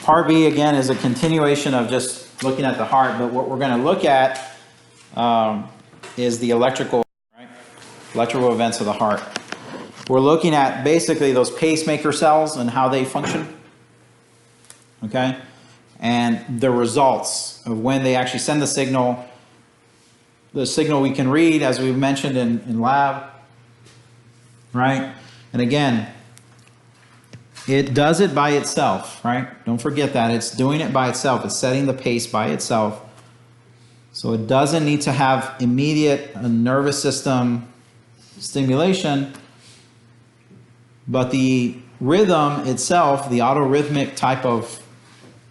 Part B, again, is a continuation of just looking at the heart, but what we're going to look at is the electrical events of the heart. We're looking at basically those pacemaker cells and how they function, okay? And the results of when they actually send the signal we can read, as we mentioned in lab, right? And again, it does it by itself, right? Don't forget that. It's doing it by itself. It's setting the pace by itself. So it doesn't need to have immediate nervous system stimulation, but the rhythm itself, the autorhythmic type of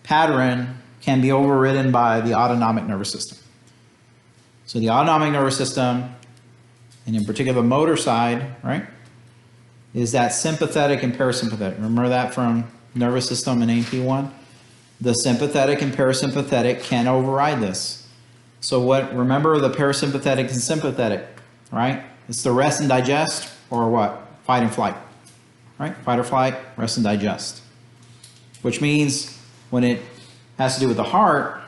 pattern, can be overridden by the autonomic nervous system. So the autonomic nervous system, and in particular the motor side, right, is that sympathetic and parasympathetic. Remember that from nervous system in AP1? The sympathetic and parasympathetic can override this. So remember the parasympathetic and sympathetic, right? It's the rest and digest, or what? Fight and flight, right? Fight or flight, rest and digest. Which means when it has to do with the heart,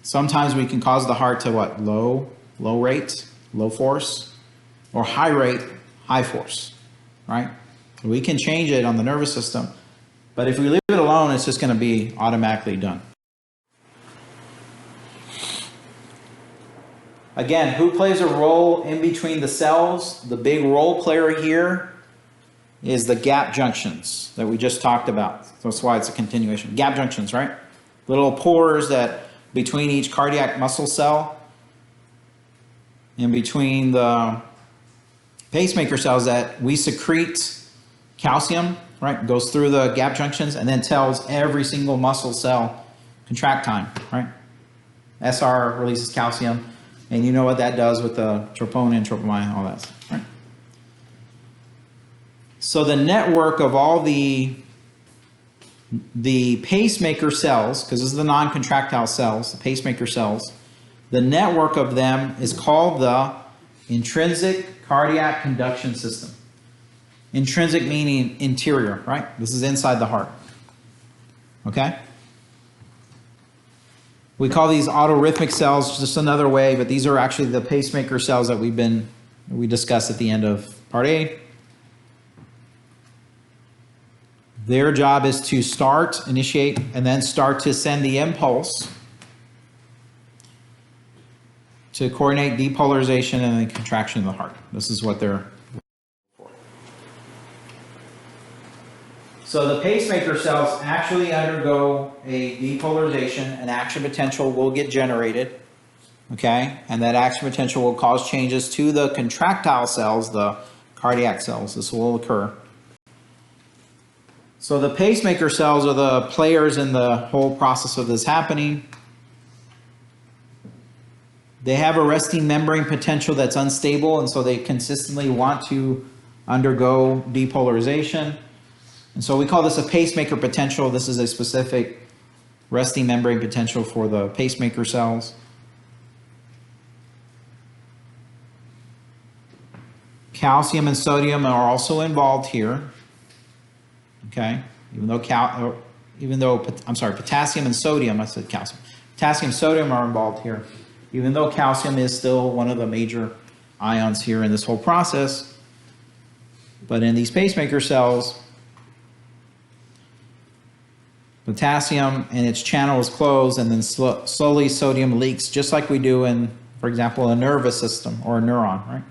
sometimes we can cause the heart to what? Low rate, low force, or high rate, high force. Right? We can change it on the nervous system, but if we leave it alone, it's just going to be automatically done. Again, who plays a role in between the cells? The big role player here is the gap junctions that we just talked about. That's why it's a continuation. Gap junctions, right? Little pores that between each cardiac muscle cell and between the pacemaker cells that we secrete calcium, right? Goes through the gap junctions and then tells every single muscle cell contract time, right? SR releases calcium, and you know what that does with the troponin, tropomine, all that stuff, right? So the network of all the pacemaker cells, because this is the non-contractile cells, the pacemaker cells, the network of them is called the intrinsic cardiac conduction system. Intrinsic meaning interior, right? This is inside the heart. Okay? We call these autorhythmic cells just another way, but these are actually the pacemaker cells that we discussed at the end of part A. Their job is to initiate, and then start to send the impulse to coordinate depolarization and the contraction of the heart. This is what they're for. So the pacemaker cells actually undergo a depolarization, and action potential will get generated, okay? And that action potential will cause changes to the contractile cells, the cardiac cells. This will occur. So the pacemaker cells are the players in the whole process of this happening. They have a resting membrane potential that's unstable, and so they consistently want to undergo depolarization. And so we call this a pacemaker potential. This is a specific resting membrane potential for the pacemaker cells. Calcium and sodium are also involved here. Okay, potassium and sodium, I said calcium. Potassium and sodium are involved here. Even though calcium is still one of the major ions here in this whole process, but in these pacemaker cells, potassium and its channel is closed, and then slowly sodium leaks, just like we do in, for example, a nervous system or a neuron, right?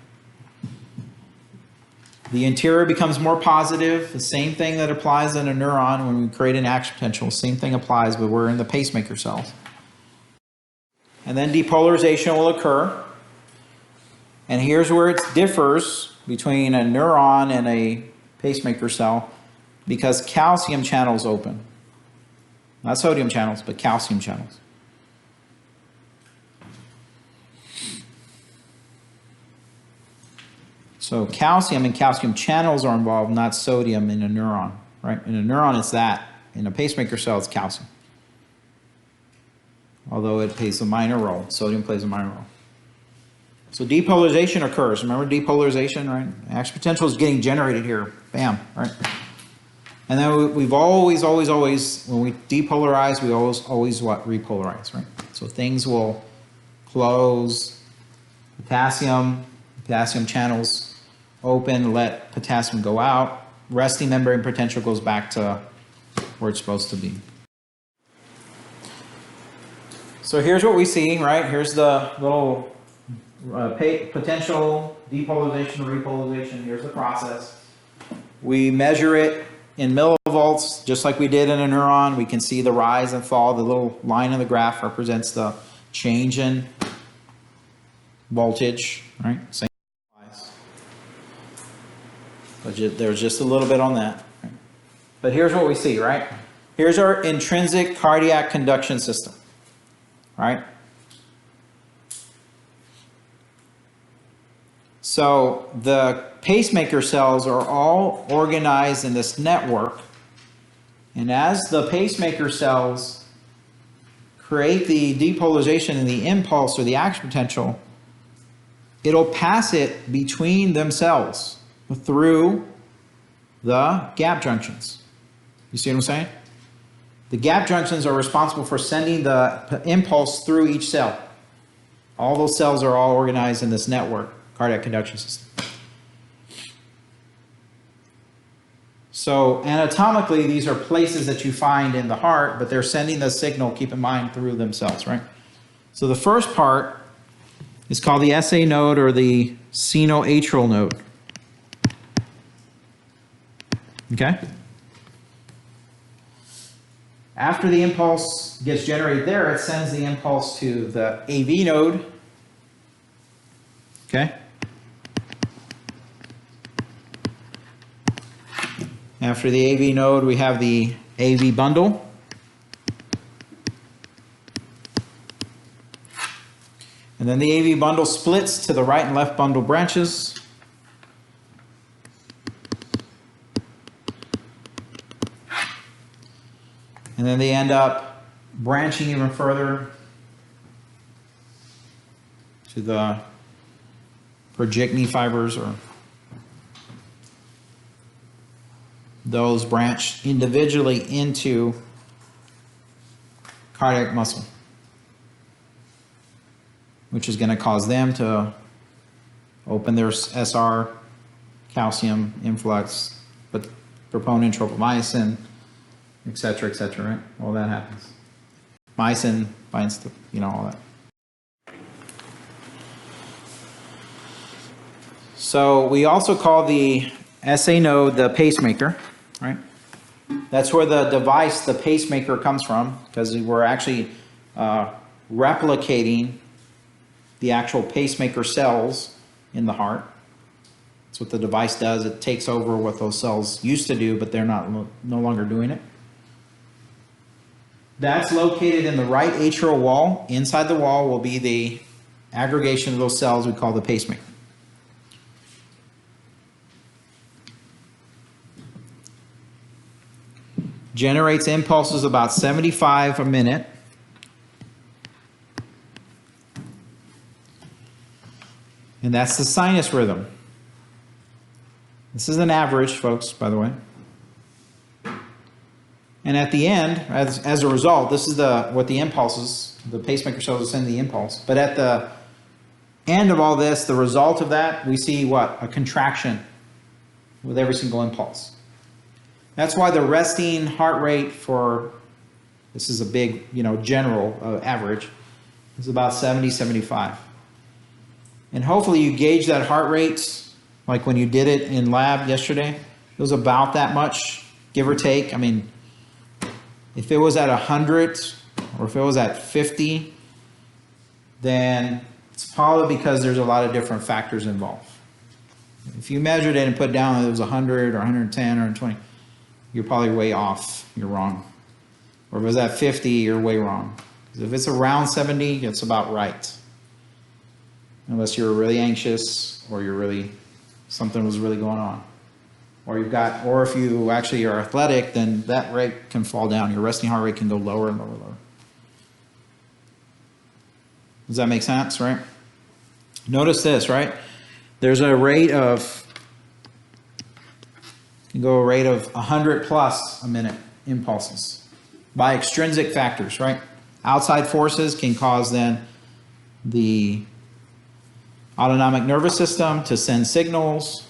The interior becomes more positive. The same thing that applies in a neuron when we create an action potential. Same thing applies, but we're in the pacemaker cells. And then depolarization will occur. And here's where it differs between a neuron and a pacemaker cell, because calcium channels open. Not sodium channels, but calcium channels. So calcium and calcium channels are involved, not sodium in a neuron, right? In a neuron, it's that. In a pacemaker cell, it's calcium. Although it plays a minor role. Sodium plays a minor role. So depolarization occurs. Remember depolarization, right? Action potential is getting generated here. Bam, right? And then we've always, when we depolarize, we always what? Repolarize, right? So things will close, potassium channels open, let potassium go out. Resting membrane potential goes back to where it's supposed to be. So here's what we see, right? Here's the little potential depolarization, repolarization. Here's the process. We measure it in millivolts, just like we did in a neuron. We can see the rise and fall. The little line on the graph represents the change in voltage, right? Same size. But there's just a little bit on that. Right? But here's what we see, right? Here's our intrinsic cardiac conduction system, right? So the pacemaker cells are all organized in this network. And as the pacemaker cells create the depolarization and the impulse or the action potential, it'll pass it between themselves through the gap junctions. You see what I'm saying? The gap junctions are responsible for sending the impulse through each cell. All those cells are all organized in this network, cardiac conduction system. So anatomically, these are places that you find in the heart, but they're sending the signal, keep in mind, through themselves, right? So the first part is called the SA node or the sinoatrial node. Okay? After the impulse gets generated there, it sends the impulse to the AV node. Okay? After the AV node, we have the AV bundle. And then the AV bundle splits to the right and left bundle branches. And then they end up branching even further to the Purkinje fibers, or those branch individually into cardiac muscle, which is going to cause them to open their SR, calcium influx, but troponin, tropomyosin, etc., right? All that happens. Myosin binds to, all that. So we also call the SA node the pacemaker, right? That's where the device, the pacemaker, comes from, because we're actually replicating the actual pacemaker cells in the heart. That's what the device does. It takes over what those cells used to do, but they're no longer doing it. That's located in the right atrial wall. Inside the wall will be the aggregation of those cells we call the pacemaker. Generates impulses about 75 a minute. And that's the sinus rhythm. This is an average, folks, by the way. And at the end, as a result, this is what the impulses, the pacemaker cells will send the impulse. But at the end of all this, the result of that, we see what? A contraction with every single impulse. That's why the resting heart rate for, this is a big, general average, is about 70, 75. And hopefully you gauge that heart rate, like when you did it in lab yesterday. It was about that much, give or take. I mean, if it was at 100 or if it was at 50, then it's probably because there's a lot of different factors involved. If you measured it and put down that it was 100 or 110 or 120, you're probably way off. You're wrong. Or if it was at 50, you're way wrong. If it's around 70, it's about right. Unless you're really anxious or something was really going on. Or if you actually are athletic, then that rate can fall down. Your resting heart rate can go lower and lower. Does that make sense, right? Notice this, right? There's a rate of can go a rate of 100 plus a minute impulses by extrinsic factors, right? Outside forces can cause then the autonomic nervous system to send signals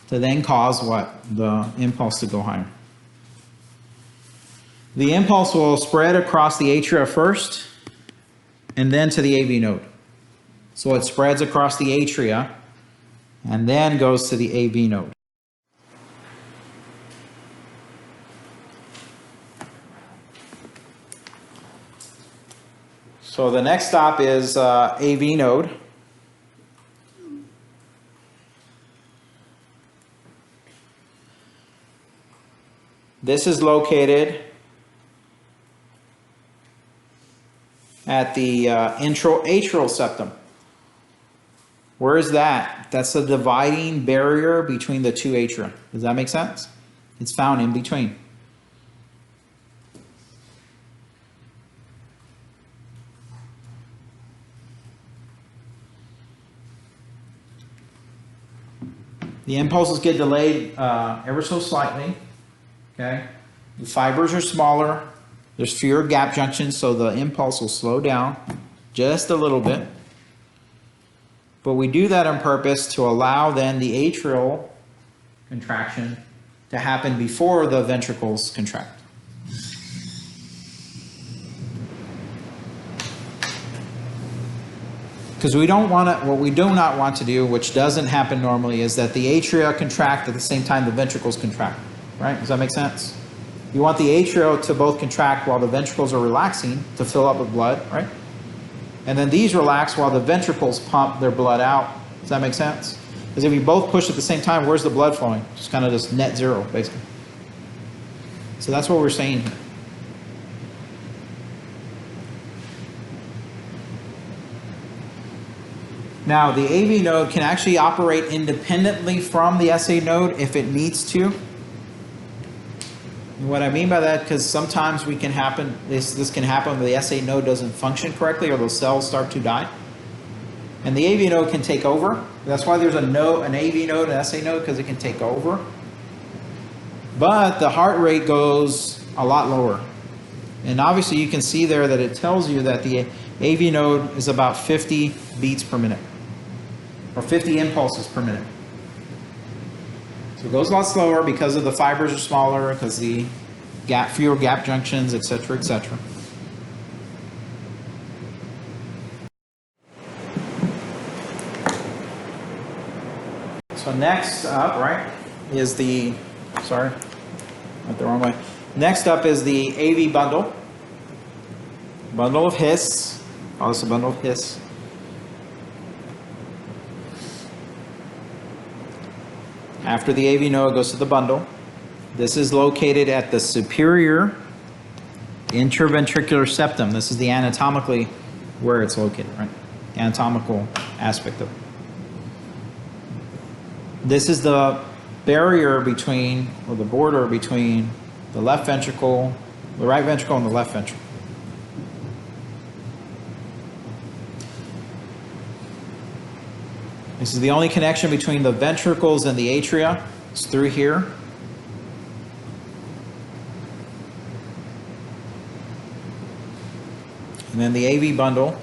to then cause what? The impulse to go higher. The impulse will spread across the atria first and then to the AV node. So it spreads across the atria and then goes to the AV node. So the next stop is AV node. This is located at the atrial septum. Where is that? That's the dividing barrier between the two atria. Does that make sense? It's found in between. The impulses get delayed ever so slightly. Okay, the fibers are smaller. There's fewer gap junctions, so the impulse will slow down just a little bit. But we do that on purpose to allow then the atrial contraction to happen before the ventricles contract. Because we don't want to, what we do not want to do, which doesn't happen normally, is that the atria contract at the same time the ventricles contract. Right? Does that make sense? You want the atria to both contract while the ventricles are relaxing to fill up with blood, right? And then these relax while the ventricles pump their blood out. Does that make sense? Because if you both push at the same time, where's the blood flowing? Just kind of just net zero, basically. So that's what we're saying here. Now, the AV node can actually operate independently from the SA node if it needs to. And what I mean by that, because sometimes this can happen when the SA node doesn't function correctly or those cells start to die. And the AV node can take over. That's why there's an AV node and SA node, because it can take over. But the heart rate goes a lot lower. And obviously you can see there that it tells you that the AV node is about 50 beats per minute. Or 50 impulses per minute. So it goes a lot slower because of the fibers are smaller, because the fewer gap junctions, etc., etc. So next up, right, is the, sorry, went the wrong way. Next up is the AV bundle. Bundle of His. Oh, this is a bundle of His. After the AV node, it goes to the bundle. This is located at the superior interventricular septum. This is the anatomically where it's located, right? Anatomical aspect of it. This is the barrier between, or the border between the left ventricle, the right ventricle, and the left ventricle. This is the only connection between the ventricles and the atria. It's through here. And then the AV bundle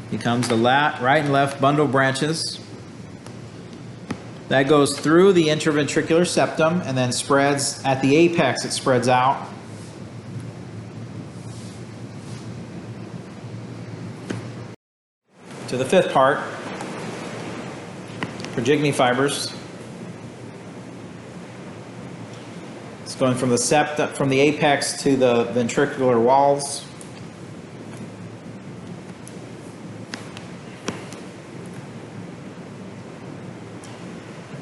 becomes the right and left bundle branches. That goes through the interventricular septum and then spreads at the apex, it spreads out. To the fifth part. Purgini fibers. It's going from the septum, from the apex to the ventricular walls.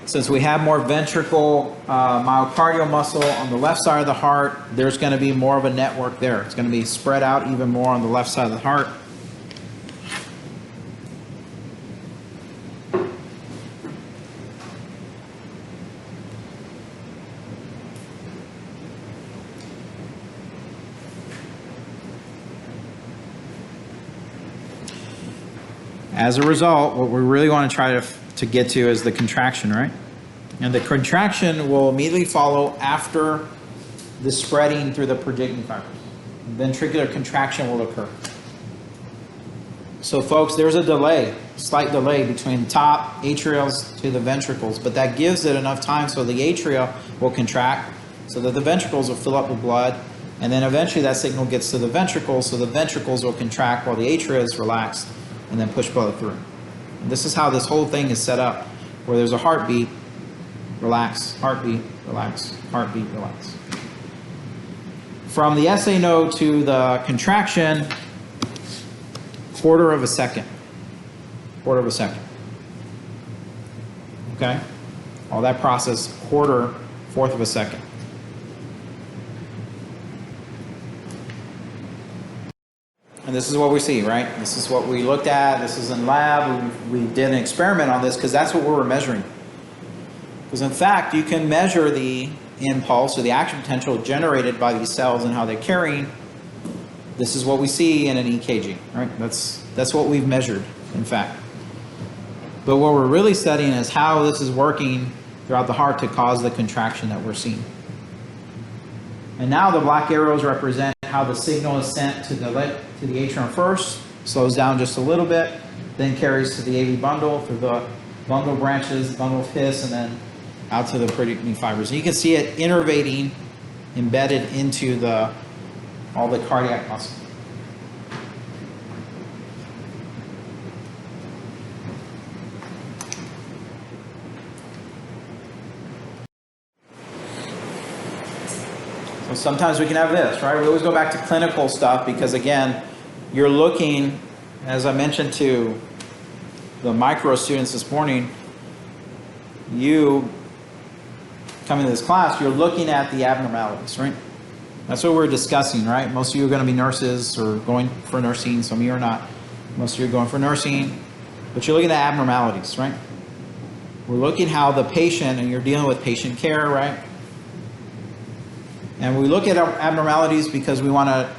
Since we have more ventricle myocardial muscle on the left side of the heart, there's going to be more of a network there. It's going to be spread out even more on the left side of the heart. As a result, what we really want to try to get to is the contraction, right? And the contraction will immediately follow after the spreading through the Purkinje fibers. Ventricular contraction will occur. So folks, there's a delay, slight delay between the top atrials to the ventricles, but that gives it enough time so the atria will contract so that the ventricles will fill up with blood, and then eventually that signal gets to the ventricles, so the ventricles will contract while the atria is relaxed and then push blood through. And this is how this whole thing is set up, where there's a heartbeat, relax, heartbeat, relax, heartbeat, relax. From the SA node to the contraction, quarter of a second. Quarter of a second. Okay? All that process, fourth of a second. And this is what we see, right? This is what we looked at. This is in lab. We did an experiment on this because that's what we were measuring. Because in fact, you can measure the impulse or the action potential generated by these cells and how they're carrying. This is what we see in an EKG, right? That's what we've measured, in fact. But what we're really studying is how this is working throughout the heart to cause the contraction that we're seeing. And now the black arrows represent how the signal is sent to the atrium first, slows down just a little bit, then carries to the AV bundle through the bundle branches, bundle of His, and then out to the Purkinje fibers. And you can see it innervating, embedded into all the cardiac muscle. So sometimes we can have this, right? We always go back to clinical stuff because, again, you're looking, as I mentioned to the micro students this morning, you coming to this class, you're looking at the abnormalities, right? That's what we're discussing, right? Most of you are going to be nurses or going for nursing. Some of you are not. Most of you are going for nursing. But you're looking at abnormalities, right? We're looking how the patient, and you're dealing with patient care, right? And we look at abnormalities because we want to,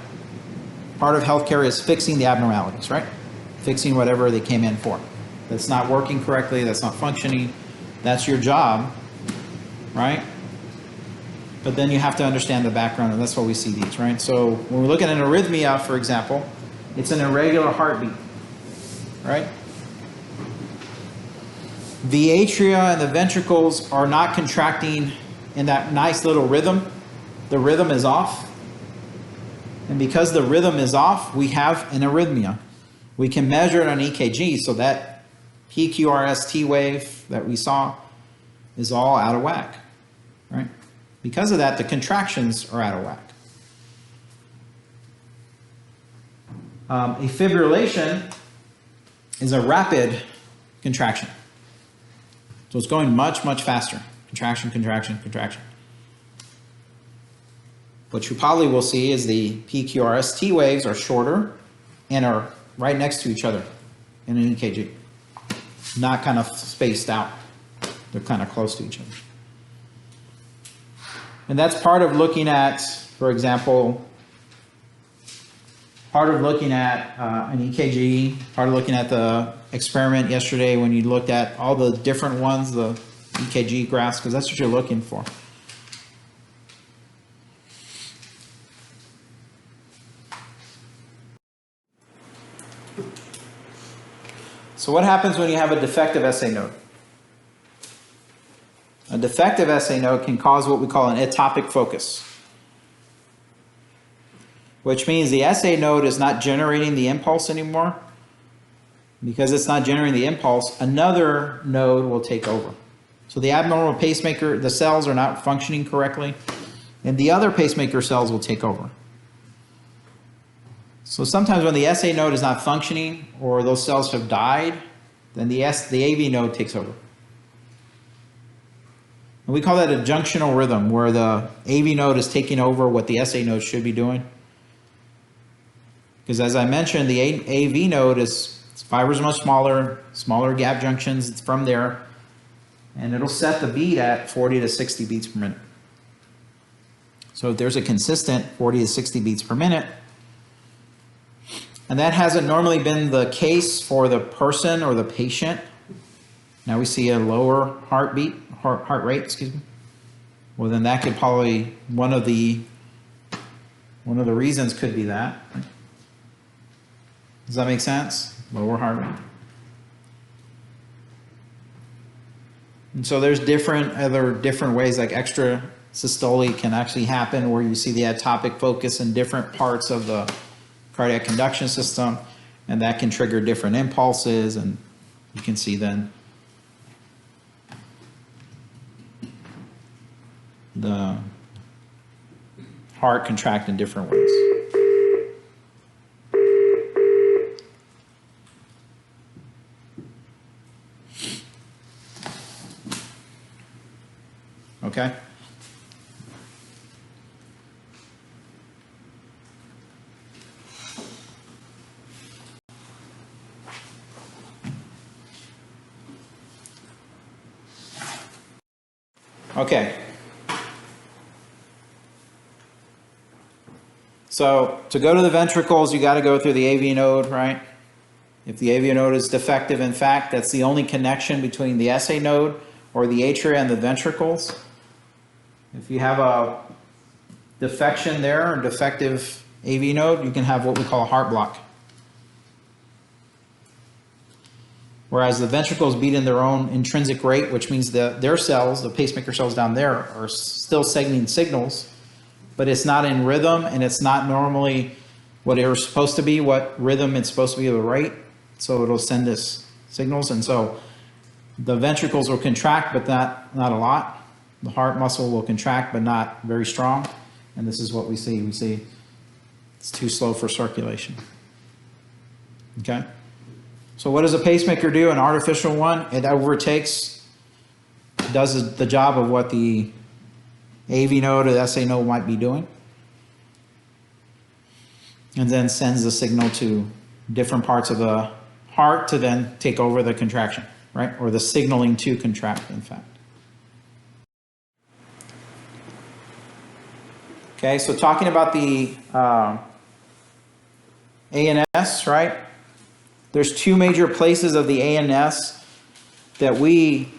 part of healthcare is fixing the abnormalities, right? Fixing whatever they came in for. That's not working correctly, that's not functioning. That's your job, right? But then you have to understand the background, and that's why we see these, right? So when we look at an arrhythmia, for example, it's an irregular heartbeat, right? The atria and the ventricles are not contracting in that nice little rhythm. The rhythm is off. And because the rhythm is off, we have an arrhythmia. We can measure it on EKG, so that PQRST wave that we saw is all out of whack, right? Because of that, the contractions are out of whack. A fibrillation is a rapid contraction. So it's going much, much faster. Contraction, contraction, contraction. What you probably will see is the PQRST waves are shorter and are right next to each other in an EKG. Not kind of spaced out. They're kind of close to each other. And that's part of looking at, for example, part of looking at an EKG, part of looking at the experiment yesterday when you looked at all the different ones, the EKG graphs, because that's what you're looking for. So what happens when you have a defective SA node? A defective SA node can cause what we call an atopic focus, which means the SA node is not generating the impulse anymore. Because it's not generating the impulse, another node will take over. So the abnormal pacemaker, the cells are not functioning correctly, and the other pacemaker cells will take over. So sometimes when the SA node is not functioning or those cells have died, then the AV node takes over. And we call that a junctional rhythm, where the AV node is taking over what the SA node should be doing. Because as I mentioned, the AV node is, fibers are much smaller, smaller gap junctions, it's from there, and it'll set the beat at 40 to 60 beats per minute. So if there's a consistent 40 to 60 beats per minute, and that hasn't normally been the case for the person or the patient, Now we see a lower heart rate, excuse me. Well, then that could probably, one of the reasons could be that. Does that make sense? Lower heart rate. And so there's different ways, like extra systole can actually happen where you see the atopic focus in different parts of the cardiac conduction system, and that can trigger different impulses, and you can see then the heart contract in different ways. Okay? Okay. So to go to the ventricles, you got to go through the AV node, right? If the AV node is defective, in fact, that's the only connection between the SA node or the atria and the ventricles. If you have a defection there, or defective AV node, you can have what we call a heart block. Whereas the ventricles beat in their own intrinsic rate, which means that their cells, the pacemaker cells down there, are still sending signals, but it's not in rhythm, and it's not normally what it was supposed to be, what rhythm it's supposed to be, the rate. So it'll send us signals, and so the ventricles will contract, but not a lot. The heart muscle will contract, but not very strong. And this is what we see. We see it's too slow for circulation. Okay? So what does a pacemaker do, an artificial one? It overtakes, does the job of what the AV node or the SA node might be doing, and then sends the signal to different parts of the heart to then take over the contraction, right? Or the signaling to contract, in fact. Okay, so talking about the ANS, right? There's two major places of the ANS that we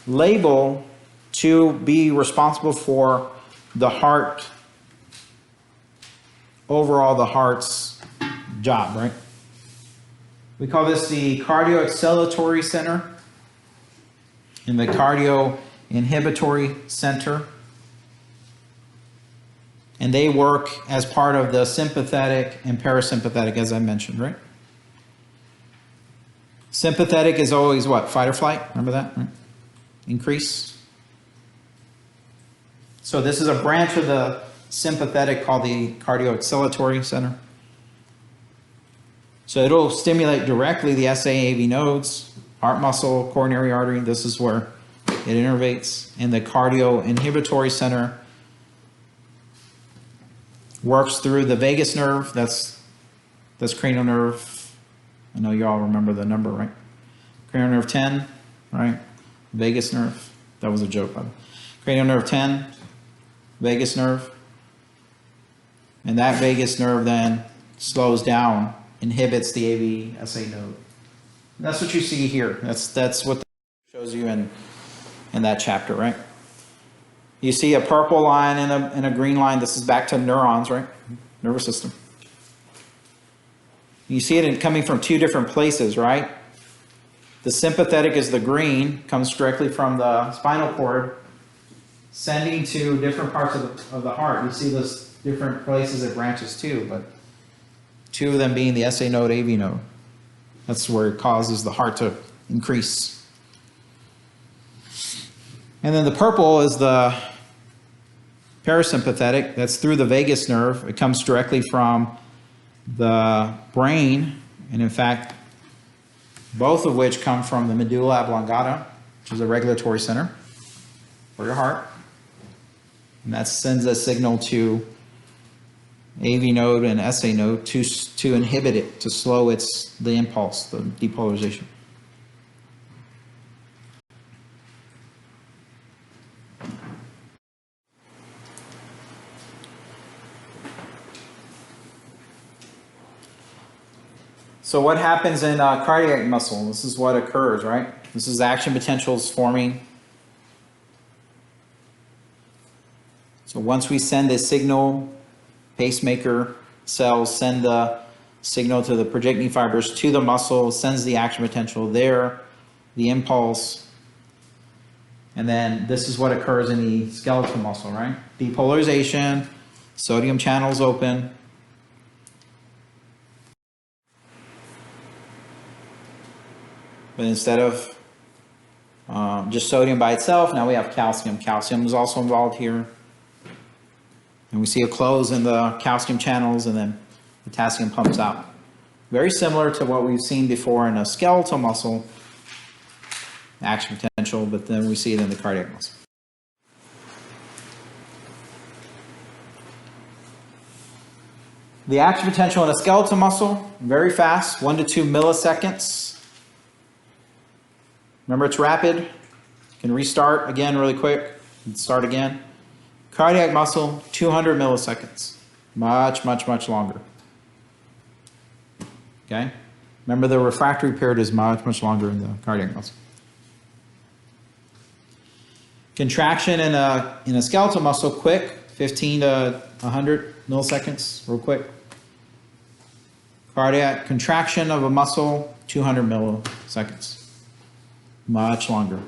label to be responsible for the heart, overall the heart's job, right? We call this the cardioacceleratory center and the cardioinhibitory center. And they work as part of the sympathetic and parasympathetic, as I mentioned, right? Sympathetic is always what? Fight or flight. Remember that? Right? Increase. So this is a branch of the sympathetic called the cardioacceleratory center. So it'll stimulate directly the SAAV nodes, heart muscle, coronary artery. This is where it innervates. And the cardioinhibitory center works through the vagus nerve. That's cranial nerve. I know you all remember the number, right? Cranial nerve 10, right? Vagus nerve. That was a joke, by the way. Cranial nerve 10, vagus nerve. And that vagus nerve then slows down, inhibits the AV SA node. And that's what you see here. That's what shows you in that chapter, right? You see a purple line and a green line. This is back to neurons, right? Nervous system. You see it coming from two different places, right? The sympathetic is the green, comes directly from the spinal cord, sending to different parts of the heart. You see those different places it branches to, but two of them being the SA node, AV node. That's where it causes the heart to increase. And then the purple is the parasympathetic. That's through the vagus nerve. It comes directly from the brain, and in fact, both of which come from the medulla oblongata, which is a regulatory center for your heart. And that sends a signal to AV node and SA node to inhibit it, to slow the impulse, the depolarization. So what happens in cardiac muscle? This is what occurs, right? This is action potentials forming. So once we send a signal, pacemaker cells send the signal to the projecting fibers to the muscle, sends the action potential there, the impulse, and then this is what occurs in the skeletal muscle, right? Depolarization, sodium channels open. But instead of just sodium by itself, now we have calcium. Calcium is also involved here. And we see a close in the calcium channels, and then potassium pumps out. Very similar to what we've seen before in a skeletal muscle, action potential, but then we see it in the cardiac muscle. The action potential in a skeletal muscle, very fast, 1 to 2 milliseconds. Remember, it's rapid. You can restart again really quick and start again. Cardiac muscle, 200 milliseconds. Much, much, much longer. Okay? Remember, the refractory period is much, much longer in the cardiac muscle. Contraction in a skeletal muscle, quick, 15 to 100 milliseconds, real quick. Cardiac contraction of a muscle, 200 milliseconds. Much longer.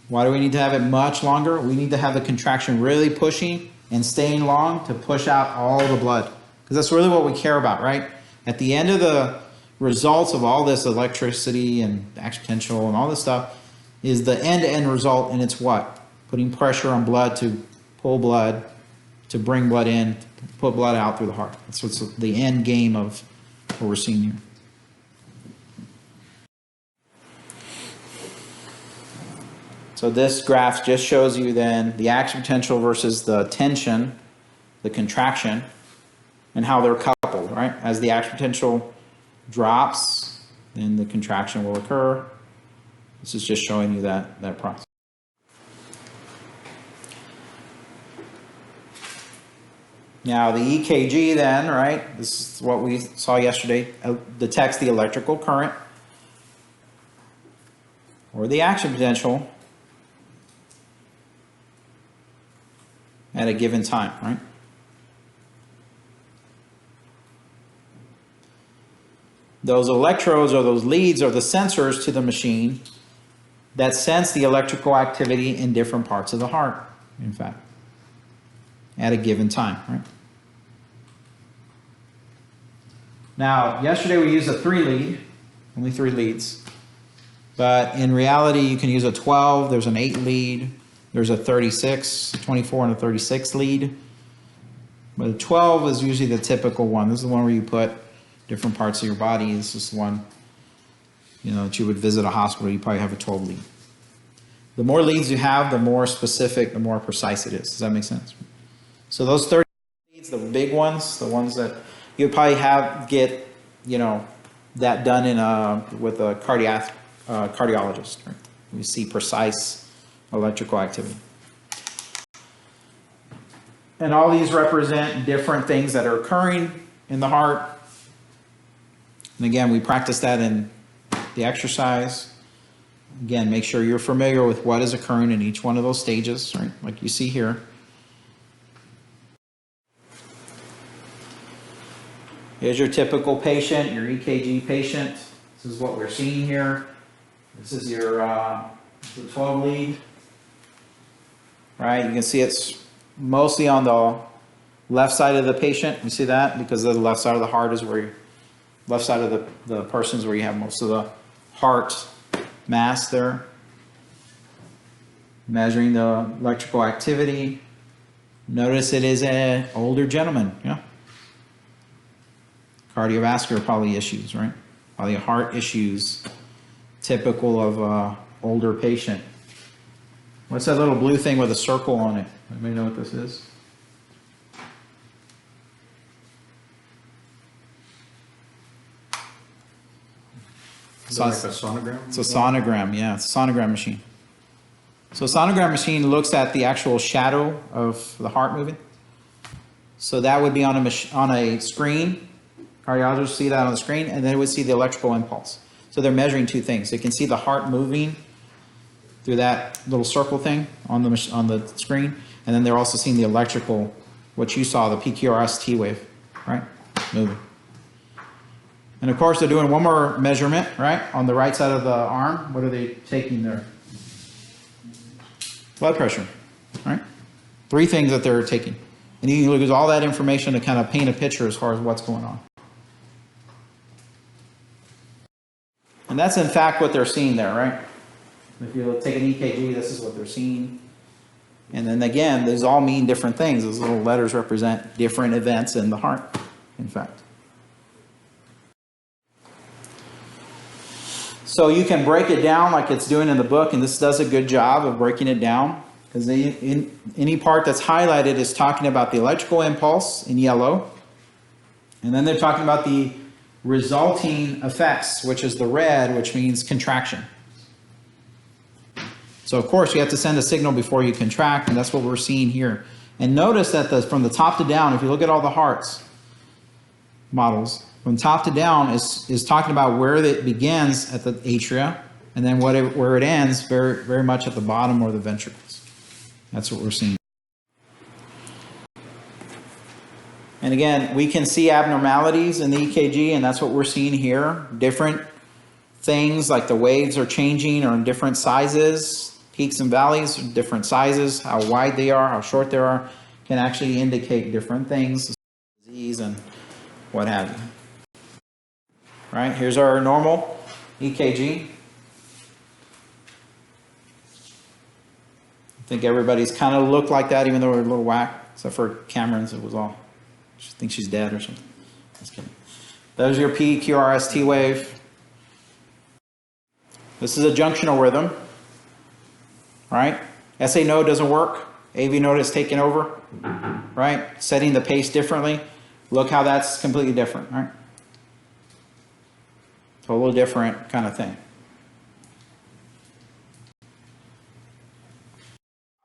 Why do we need to have it much longer? We need to have the contraction really pushing and staying long to push out all the blood. Because that's really what we care about, right? At the end of the results of all this electricity and action potential and all this stuff is the end-to-end result, and it's what? Putting pressure on blood to pull blood, to bring blood in, to put blood out through the heart. That's what's the end game of what we're seeing here. So this graph just shows you then the action potential versus the tension, the contraction, and how they're coupled, right? As the action potential drops, then the contraction will occur. This is just showing you that process. Now the EKG then, right? This is what we saw yesterday, detects the electrical current or the action potential at a given time, right? Those electrodes or those leads are the sensors to the machine that sense the electrical activity in different parts of the heart, in fact, at a given time, right? Now, yesterday we used a 3-lead, only 3 leads, but in reality you can use a 12, there's an 8-lead, there's a 36, 24, and a 36 lead. But a 12 is usually the typical one. This is the one where you put different parts of your body. This is the one, that you would visit a hospital. You probably have a 12 lead. The more leads you have, the more specific, the more precise it is. Does that make sense? So those 30 leads, the big ones, the ones that you'd probably get that done with a cardiologist. Right? You see precise electrical activity. And all these represent different things that are occurring in the heart. And again, we practice that in the exercise. Again, make sure you're familiar with what is occurring in each one of those stages, right? Like you see here. Here's your typical patient, your EKG patient. This is what we're seeing here. This is your the 12 lead. Right, you can see it's mostly on the left side of the patient. You see that? Because the left side of the heart is where left side of the person is where you have most of the heart mass there. Measuring the electrical activity. Notice it is an older gentleman, yeah. Cardiovascular probably issues, right? Probably heart issues, typical of an older patient. What's that little blue thing with a circle on it? Anybody know what this is? Is that like a sonogram? It's a sonogram, yeah. It's a sonogram machine. So a sonogram machine looks at the actual shadow of the heart moving. So that would be on a screen. Cardiologists see that on the screen, and then they would see the electrical impulse. So they're measuring two things. They can see the heart moving through that little circle thing on the screen, and then they're also seeing the electrical, what you saw, the PQRS T wave, right, moving. And of course, they're doing one more measurement, right, on the right side of the arm. What are they taking there? Blood pressure, right? Three things that they're taking. And you can use all that information to kind of paint a picture as far as what's going on. And that's in fact what they're seeing there, right? If you take an EKG, this is what they're seeing. And then again, these all mean different things. Those little letters represent different events in the heart, in fact. So you can break it down like it's doing in the book, and this does a good job of breaking it down, because in any part that's highlighted is talking about the electrical impulse in yellow, and then they're talking about the resulting effects, which is the red, which means contraction. So of course you have to send a signal before you contract, and that's what we're seeing here. And notice that from the top to down, if you look at all the hearts models, from top to down is talking about where it begins at the atria, and then where it ends very, very much at the bottom or the ventricles. That's what we're seeing. And again, we can see abnormalities in the EKG, and that's what we're seeing here. Different things like the waves are changing or in different sizes, peaks and valleys, different sizes, how wide they are, how short they are, can actually indicate different things, disease and what have you. Right, here's our normal EKG. I think everybody's kind of looked like that, even though we're a little whack, except for Cameron's, it was all. I think she's dead or something. Just kidding. There's your PQRS T wave. This is a junctional rhythm, right? SA node doesn't work. AV node is taken over, right? Setting the pace differently. Look how that's completely different, right? Totally different kind of thing.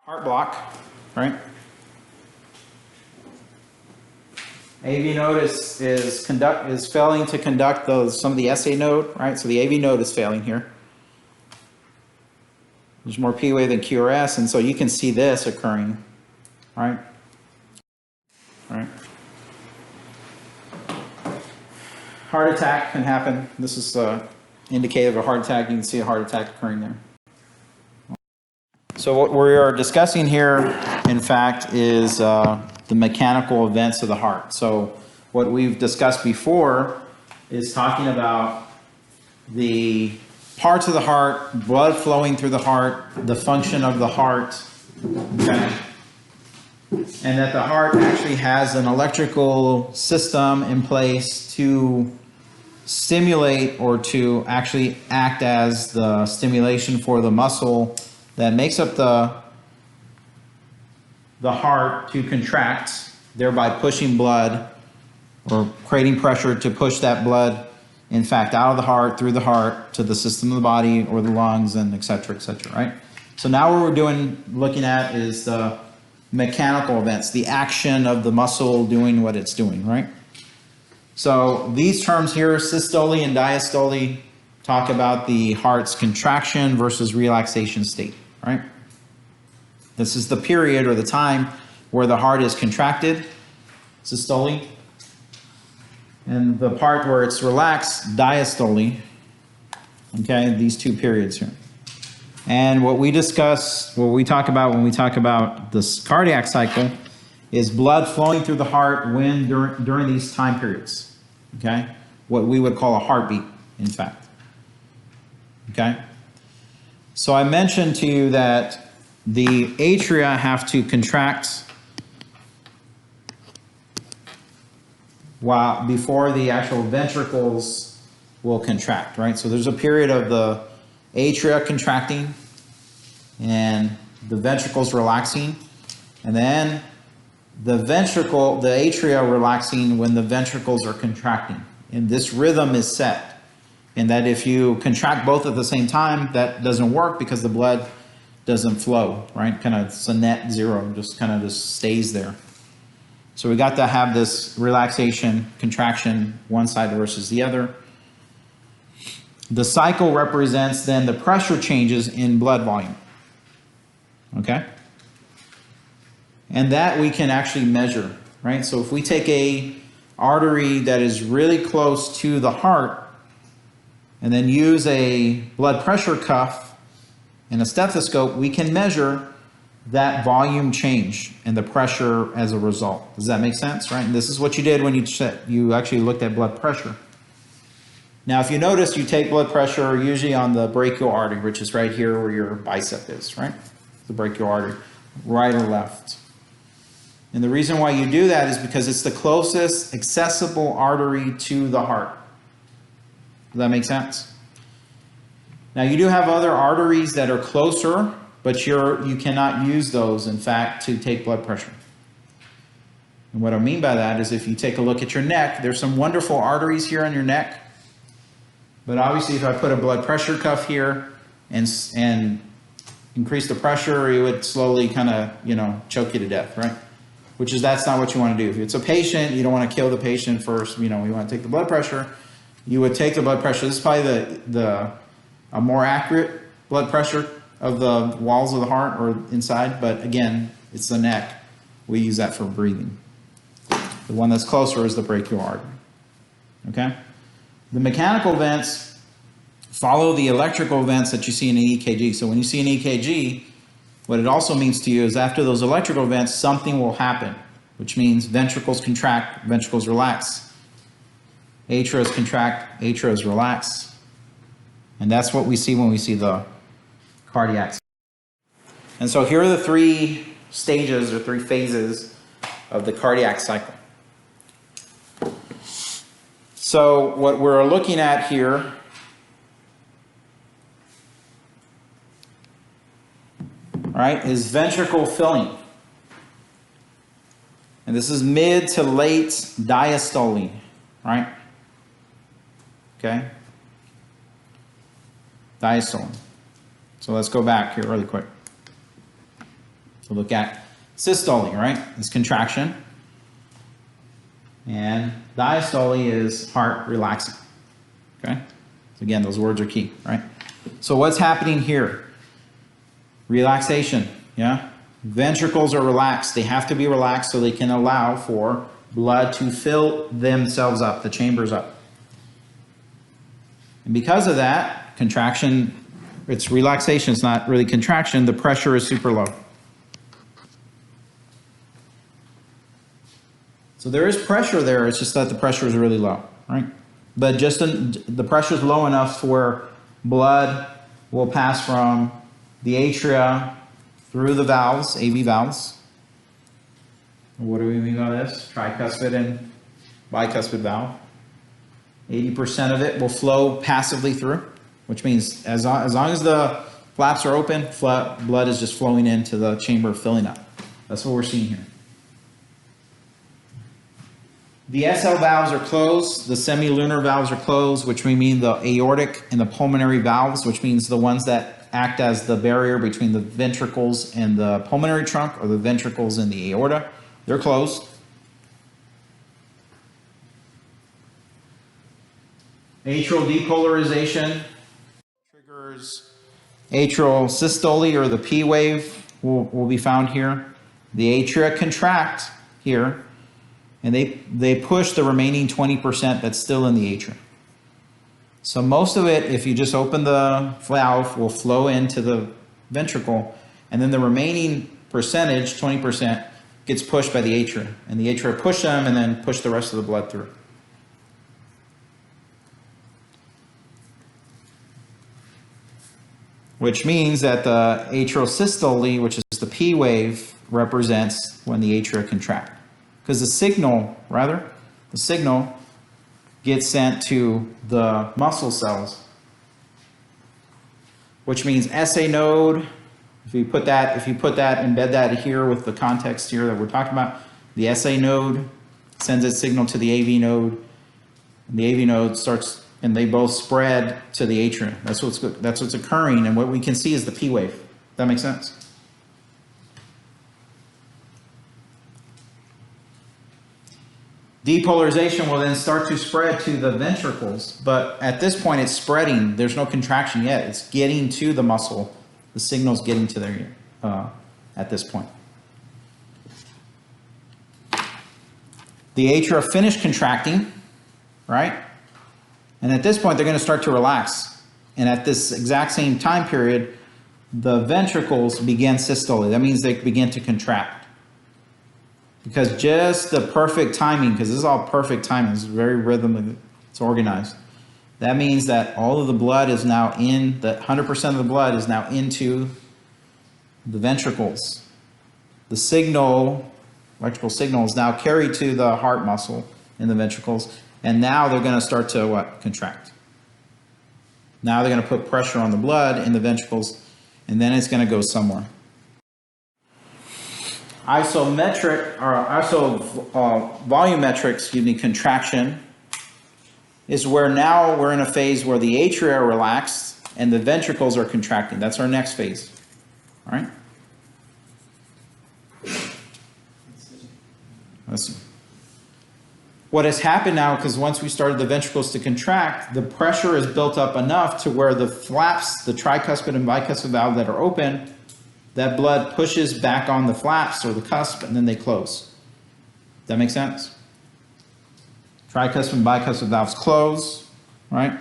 Heart block, right? AV node is failing to conduct some of the SA node, right? So the AV node is failing here. There's more P wave than QRS, and so you can see this occurring, right? Right. Heart attack can happen. This is indicative of a heart attack. You can see a heart attack occurring there. So what we are discussing here, in fact, is the mechanical events of the heart. So what we've discussed before is talking about the parts of the heart, blood flowing through the heart, the function of the heart, okay? And that the heart actually has an electrical system in place to stimulate or to actually act as the stimulation for the muscle that makes up the heart to contract, thereby pushing blood or creating pressure to push that blood, in fact, out of the heart, through the heart, to the system of the body or the lungs, and et cetera, right? So now what we're looking at is the mechanical events, the action of the muscle doing what it's doing, right? So these terms here, systole and diastole, talk about the heart's contraction versus relaxation state, right? This is the period or the time where the heart is contracted, systole, and the part where it's relaxed, diastole, okay, these two periods here. And what we talk about when we talk about this cardiac cycle is blood flowing through the heart during these time periods, okay? What we would call a heartbeat, in fact, okay? So I mentioned to you that the atria have to contract before the actual ventricles will contract, right? So there's a period of the atria contracting and the ventricles relaxing, and then the atria relaxing when the ventricles are contracting. And this rhythm is set. And that if you contract both at the same time, that doesn't work because the blood doesn't flow, right? Kind of, it's a net zero, just kind of just stays there. So we got to have this relaxation, contraction, one side versus the other. The cycle represents then the pressure changes in blood volume. Okay? And that we can actually measure, right? So if we take a artery that is really close to the heart and then use a blood pressure cuff and a stethoscope, we can measure that volume change and the pressure as a result. Does that make sense, right? And this is what you did when you actually looked at blood pressure. Now, if you notice, you take blood pressure usually on the brachial artery, which is right here where your bicep is, right? The brachial artery, right or left. And the reason why you do that is because it's the closest accessible artery to the heart. Does that make sense? Now, you do have other arteries that are closer, but you cannot use those, in fact, to take blood pressure. And what I mean by that is if you take a look at your neck, there's some wonderful arteries here on your neck. But obviously, if I put a blood pressure cuff here and increase the pressure, it would slowly kind of, choke you to death, right? That's not what you want to do. If it's a patient, you don't want to kill the patient first. You want to take the blood pressure. You would take the blood pressure. This is probably a more accurate blood pressure of the walls of the heart or inside. But again, it's the neck. We use that for breathing. The one that's closer is the brachial artery. Okay? The mechanical vents follow the electrical vents that you see in an EKG. So when you see an EKG, what it also means to you is after those electrical events, something will happen, which means ventricles contract, ventricles relax. Atrias contract, atrias relax. And that's what we see when we see the cardiac cycle. And so here are the 3 stages or 3 phases of the cardiac cycle. So what we're looking at here is ventricle filling. And this is mid to late diastole, right? Okay? Diastole. So let's go back here really quick. So look at systole, right? It's contraction. And diastole is heart relaxing. Okay? So again, those words are key, right? So what's happening here? Relaxation, yeah? Ventricles are relaxed. They have to be relaxed so they can allow for blood to fill themselves up, the chambers up. And because of that, contraction, it's relaxation, it's not really contraction, the pressure is super low. So there is pressure there, it's just that the pressure is really low, right? But just the pressure is low enough where blood will pass from the atria through the valves, AV valves. What do we mean by this? Tricuspid and bicuspid valve. 80% of it will flow passively through, which means as long as the flaps are open, blood is just flowing into the chamber, filling up. That's what we're seeing here. The SL valves are closed, the semilunar valves are closed, which we mean the aortic and the pulmonary valves, which means the ones that act as the barrier between the ventricles and the pulmonary trunk, or the ventricles and the aorta. They're closed. Atrial depolarization triggers atrial systole, or the P wave will be found here. The atria contract here, and they push the remaining 20% that's still in the atria. So most of it, if you just open the valve, will flow into the ventricle, and then the remaining percentage, 20%, gets pushed by the atria. And the atria push them and then push the rest of the blood through. Which means that the atrial systole, which is the P wave, represents when the atria contract. Because the signal gets sent to the muscle cells, which means SA node. If you embed that here with the context here that we're talking about, the SA node sends its signal to the AV node, and the AV node starts, and they both spread to the atrium. That's what's occurring, and what we can see is the P wave. Does that make sense? Depolarization will then start to spread to the ventricles, but at this point it's spreading. There's no contraction yet. It's getting to the muscle. The signal's getting to there at this point. The atria finish contracting, right? And at this point they're going to start to relax. And at this exact same time period, the ventricles begin systole. That means they begin to contract. Because just the perfect timing, because this is all perfect timing, it's very rhythmic, it's organized. That means that all of the blood is now in, that 100% of the blood is now into the ventricles. The signal, electrical signal, is now carried to the heart muscle in the ventricles, and now they're going to start to what? Contract. Now they're going to put pressure on the blood in the ventricles, and then it's going to go somewhere. Isometric or volumetric, contraction is where now we're in a phase where the atria are relaxed and the ventricles are contracting. That's our next phase. All right? Listen. What has happened now, because once we started the ventricles to contract, the pressure is built up enough to where the flaps, the tricuspid and bicuspid valve that are open, that blood pushes back on the flaps or the cusp, and then they close. That make sense? Tricuspid and bicuspid valves close, right?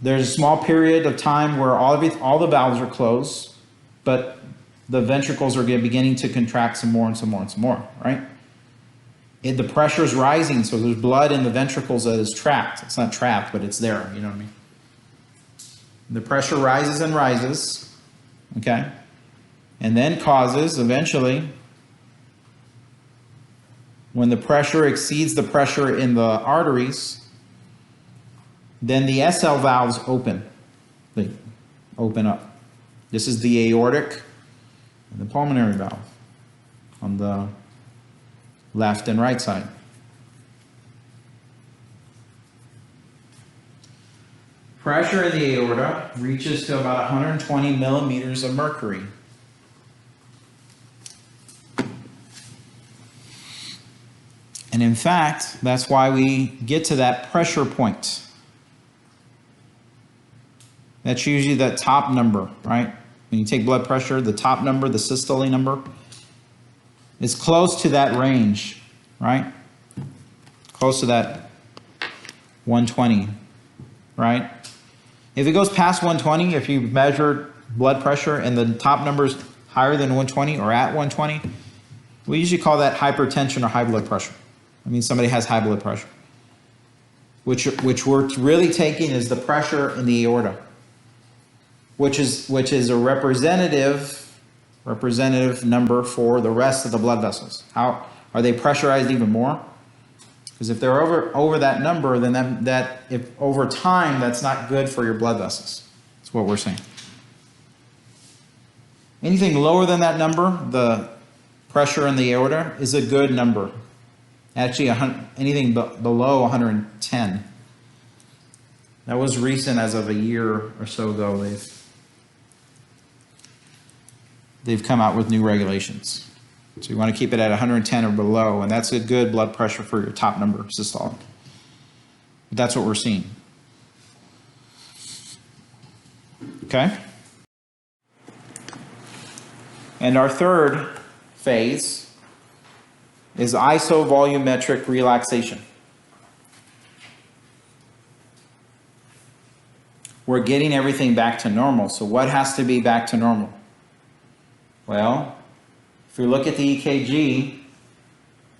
There's a small period of time where all the valves are closed, but the ventricles are beginning to contract some more and some more and some more, right? The pressure is rising, so there's blood in the ventricles that is trapped. It's not trapped, but it's there, you know what I mean? The pressure rises and rises, okay? And then causes, eventually, when the pressure exceeds the pressure in the arteries, then the SL valves open. They open up. This is the aortic and the pulmonary valve on the left and right side. Pressure in the aorta reaches to about 120 millimeters of mercury. And in fact, that's why we get to that pressure point. That's usually that top number, right? When you take blood pressure, the top number, the systole number, is close to that range, right? Close to that 120, right? If it goes past 120, if you measure blood pressure and the top number is higher than 120 or at 120, we usually call that hypertension or high blood pressure. I mean, somebody has high blood pressure. Which we're really taking is the pressure in the aorta, which is a representative number for the rest of the blood vessels. How are they pressurized even more? Because if they're over that number, then that if over time, that's not good for your blood vessels. That's what we're saying. Anything lower than that number, the pressure in the aorta, is a good number. Actually, anything below 110. That was recent, as of a year or so ago. They've come out with new regulations. So you want to keep it at 110 or below, and that's a good blood pressure for your top number systolic. But that's what we're seeing. Okay? And our third phase is isovolumetric relaxation. We're getting everything back to normal. So what has to be back to normal? Well, if we look at the EKG,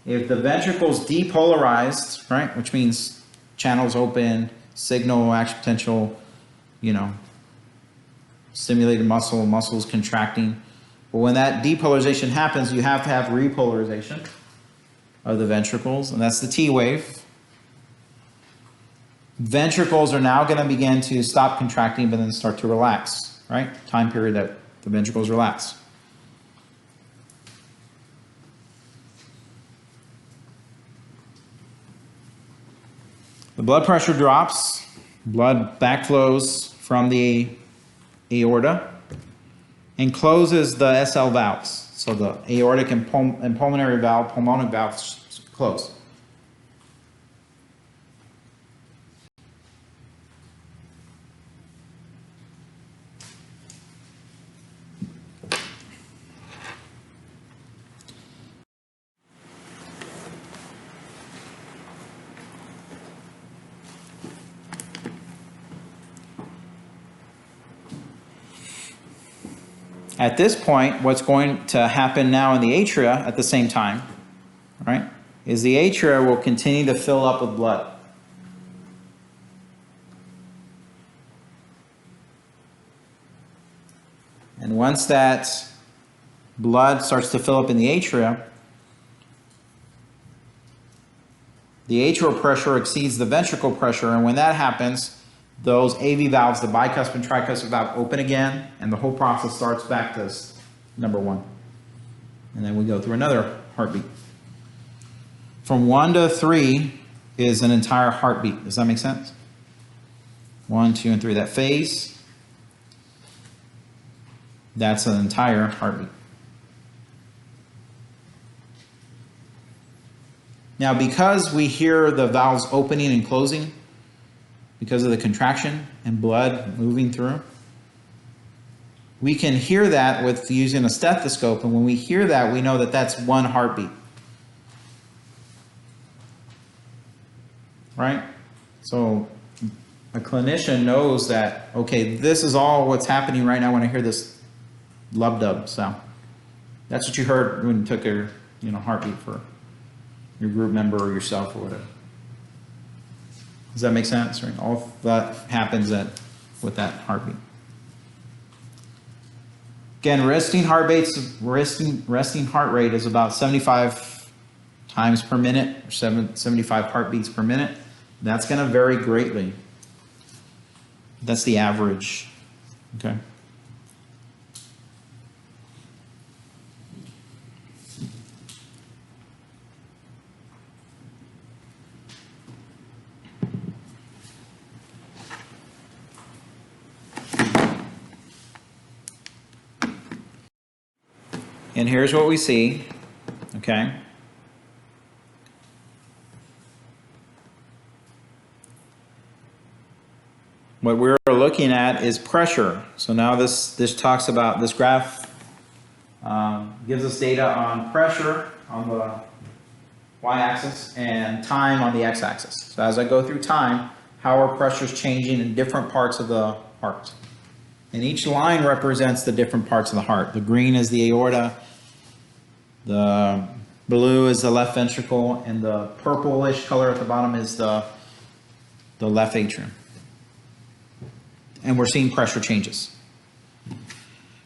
if the ventricle's depolarized, right, which means channels open, signal, action potential, stimulated muscles contracting. But when that depolarization happens, you have to have repolarization of the ventricles, and that's the T wave. Ventricles are now going to begin to stop contracting, but then start to relax, right? Time period that the ventricles relax. The blood pressure drops, blood backflows from the aorta and closes the SL valves. So the aortic and pulmonary valve, pulmonic valve closed. At this point, what's going to happen now in the atria at the same time, right, is the atria will continue to fill up with blood. And once that blood starts to fill up in the atria, the atrial pressure exceeds the ventricle pressure, and when that happens, those AV valves, the bicuspid and tricuspid valve, open again, and the whole process starts back to number 1. And then we go through another heartbeat. From 1 to 3 is an entire heartbeat. Does that make sense? 1, 2, and 3. That phase, that's an entire heartbeat. Now, because we hear the valves opening and closing, because of the contraction and blood moving through, we can hear that with using a stethoscope, and when we hear that, we know that that's one heartbeat. Right? So a clinician knows that, okay, this is all what's happening right now when I hear this lub-dub sound. That's what you heard when you took your heartbeat for your group member or yourself or whatever. Does that make sense? Right? All that happens with that heartbeat. Again, resting heart rate is about 75 times per minute, or 75 heartbeats per minute. That's going to vary greatly. That's the average. Okay. And here's what we see, okay? What we're looking at is pressure. So now this talks about, this graph gives us data on pressure on the y-axis and time on the x-axis. So as I go through time, how are pressures changing in different parts of the heart? And each line represents the different parts of the heart. The green is the aorta, the blue is the left ventricle, and the purplish color at the bottom is the left atrium. And we're seeing pressure changes.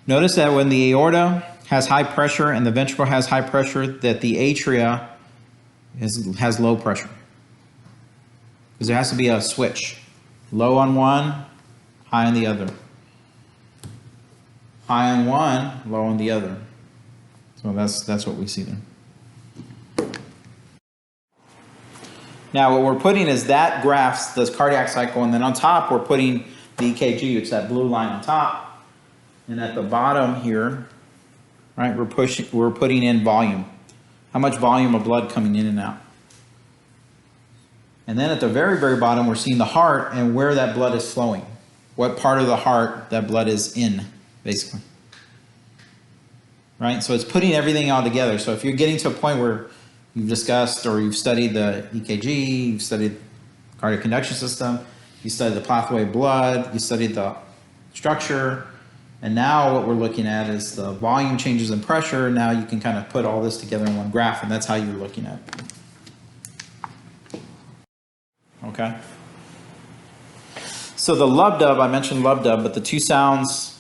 Notice that when the aorta has high pressure and the ventricle has high pressure, that the atria has low pressure. Because there has to be a switch. Low on one, high on the other. High on one, low on the other. So that's what we see there. Now what we're putting is that graphs, this cardiac cycle, and then on top we're putting the EKG. It's that blue line on top. And at the bottom here, right, we're putting in volume. How much volume of blood coming in and out. And then at the very, very bottom, we're seeing the heart and where that blood is flowing. What part of the heart that blood is in, basically. Right? So it's putting everything all together. So if you're getting to a point where you've discussed or you've studied the EKG, you've studied the cardiac conduction system, you studied the pathway of blood, you studied the structure, and now what we're looking at is the volume changes in pressure. Now you can kind of put all this together in one graph, and that's how you're looking at it. Okay? So the lub-dub, I mentioned lub-dub, but the two sounds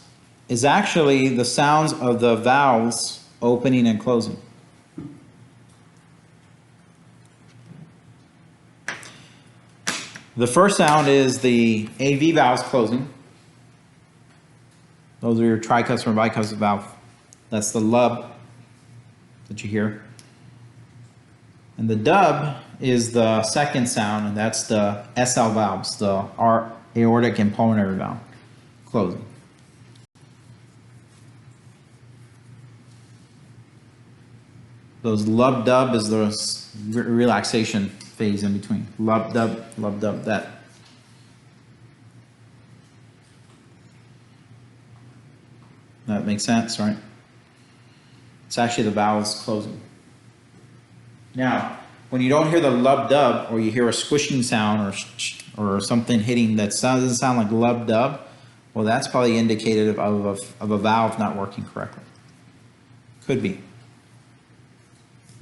is actually the sounds of the valves opening and closing. The first sound is the AV valves closing. Those are your tricuspid and bicuspid valve. That's the lub that you hear. And the dub is the second sound, and that's the SL valves, the aortic and pulmonary valve closing. Those lub-dub is the relaxation phase in between. Lub-dub, lub-dub, that. That makes sense, right? It's actually the valves closing. Now, when you don't hear the lub-dub, or you hear a squishing sound or something hitting that doesn't sound like lub-dub, well, that's probably indicative of a valve not working correctly. Could be.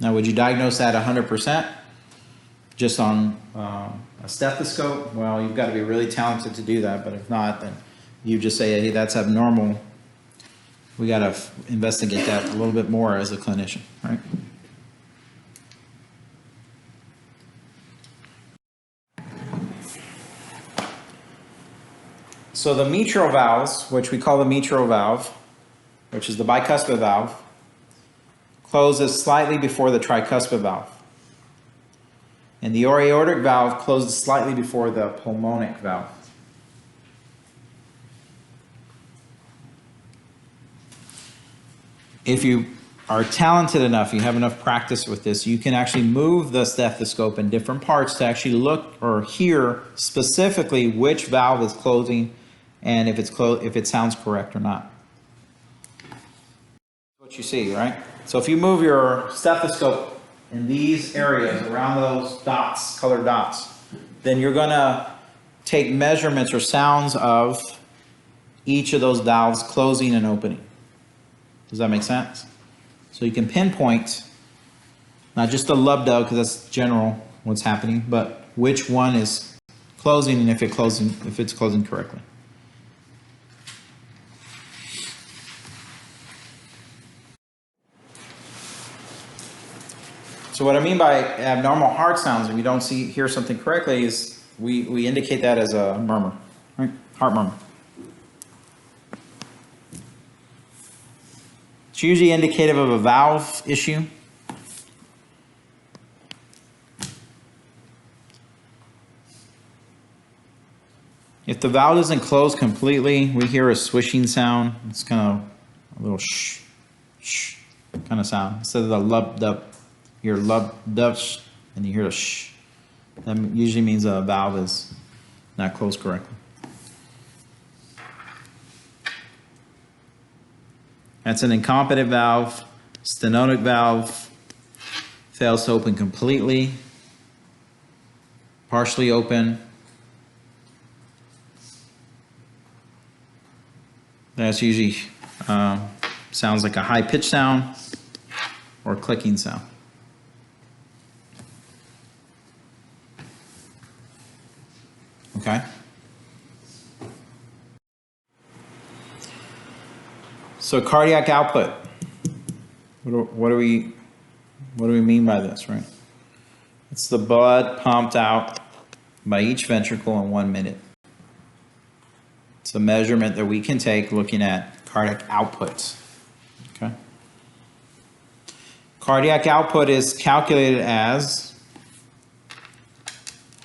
Now, would you diagnose that 100% just on a stethoscope? Well, you've got to be really talented to do that, but if not, then you just say, hey, that's abnormal. We got to investigate that a little bit more as a clinician, right? So the mitral valves, which we call the mitral valve, which is the bicuspid valve, closes slightly before the tricuspid valve. And the aortic valve closes slightly before the pulmonic valve. If you are talented enough, you have enough practice with this, you can actually move the stethoscope in different parts to actually look or hear specifically which valve is closing and if it sounds correct or not. What you see, right? So if you move your stethoscope in these areas around those dots, colored dots, then you're going to take measurements or sounds of each of those valves closing and opening. Does that make sense? So you can pinpoint not just the lub-dub, because that's general what's happening, but which one is closing and if it's closing correctly. So what I mean by abnormal heart sounds, if you don't hear something correctly, is we indicate that as a murmur, right? Heart murmur. It's usually indicative of a valve issue. If the valve doesn't close completely, we hear a swishing sound. It's kind of a little shh, shh kind of sound. Instead of the lub-dub, you hear lub-dub, and you hear a shh. That usually means a valve is not closed correctly. That's an incompetent valve. Stenotic valve fails to open completely, partially open. That's usually sounds like a high-pitched sound or clicking sound. Okay. So cardiac output. What do we mean by this, right? It's the blood pumped out by each ventricle in 1 minute. It's a measurement that we can take looking at cardiac outputs. Okay. Cardiac output is calculated as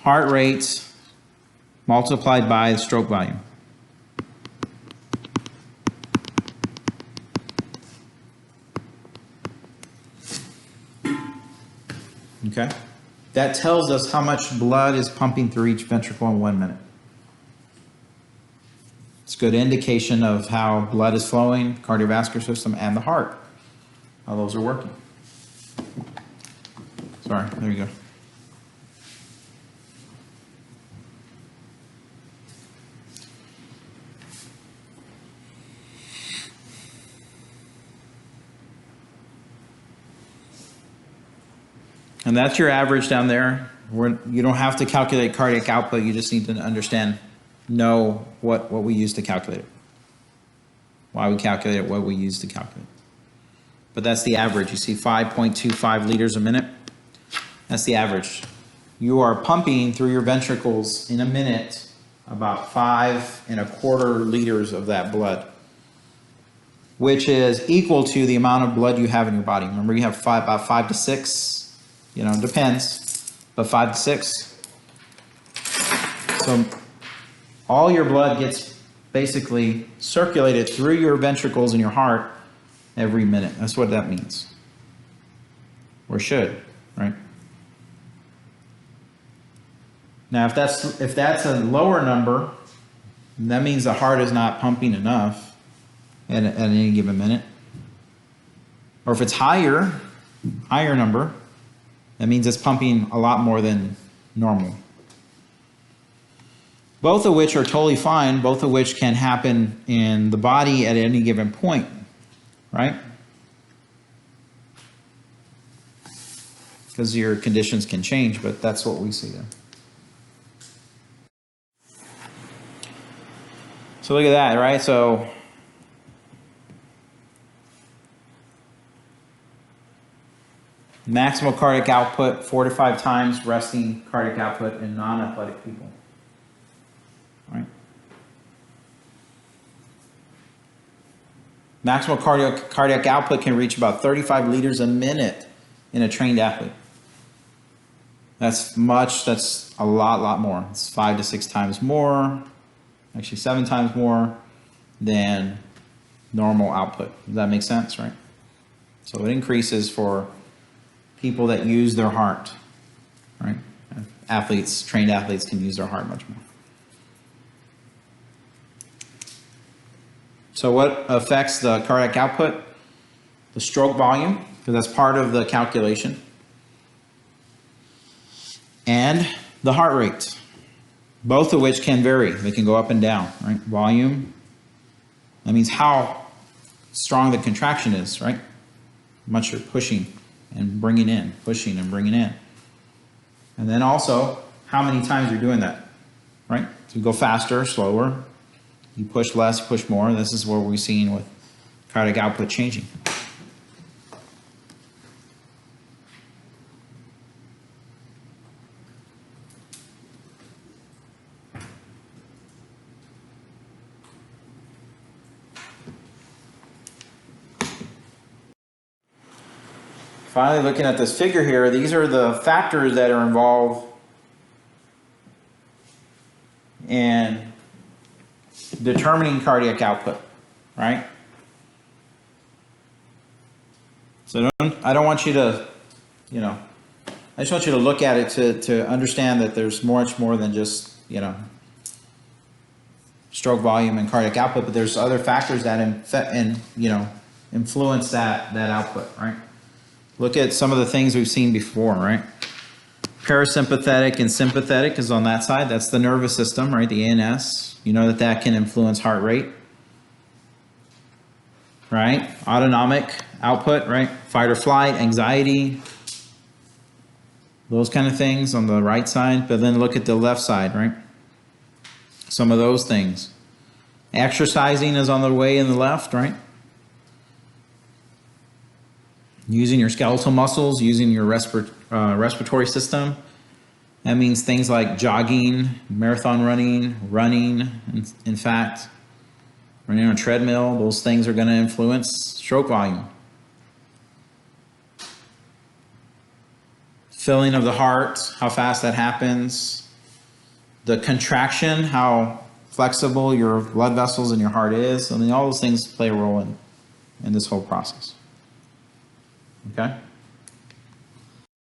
heart rate multiplied by the stroke volume. Okay? That tells us how much blood is pumping through each ventricle in 1 minute. It's a good indication of how blood is flowing, cardiovascular system, and the heart. How those are working. Sorry, there you go. And that's your average down there. You don't have to calculate cardiac output. You just need to know what we use to calculate it. Why we calculate it, what we use to calculate it. But that's the average. You see 5.25 liters a minute. That's the average. You are pumping through your ventricles in a minute about 5 1/4 liters of that blood, which is equal to the amount of blood you have in your body. Remember, you have about 5 to 6. You know, it depends, but 5 to 6. So all your blood gets basically circulated through your ventricles in your heart every minute. That's what that means. or should, right? Now, if that's a lower number, that means the heart is not pumping enough at any given minute. Or if it's higher number, that means it's pumping a lot more than normal. Both of which are totally fine, both of which can happen in the body at any given point, right? Because your conditions can change, but that's what we see there. So look at that, right? So maximal cardiac output, 4 to 5 times resting cardiac output in non-athletic people. Right? Maximal cardiac output can reach about 35 liters a minute in a trained athlete. That's a lot more. It's 5 to 6 times more, actually 7 times more than normal output. Does that make sense, right? So it increases for people that use their heart, right? Trained athletes can use their heart much more. So what affects the cardiac output? The stroke volume, because that's part of the calculation. And the heart rate, both of which can vary. They can go up and down, right? Volume, that means how strong the contraction is, right? How much you're pushing and bringing in, pushing and bringing in. And then also, how many times you're doing that, right? So you go faster, slower, you push less, you push more. This is what we're seeing with cardiac output changing. Finally, looking at this figure here, these are the factors that are involved in determining cardiac output, right? So I don't want you to, I just want you to look at it to understand that there's much more than just, stroke volume and cardiac output, but there's other factors that influence that output, right? Look at some of the things we've seen before, right? Parasympathetic and sympathetic is on that side. That's the nervous system, right? The ANS. You know that can influence heart rate, right? Autonomic output, right? Fight or flight, anxiety, those kind of things on the right side. But then look at the left side, right? Some of those things. Exercising is on the way in the left, right? Using your skeletal muscles, using your respiratory system. That means things like jogging, marathon running, in fact, running on a treadmill. Those things are going to influence stroke volume. Filling of the heart, how fast that happens. The contraction, how flexible your blood vessels in your heart is. I mean, all those things play a role in this whole process. Okay?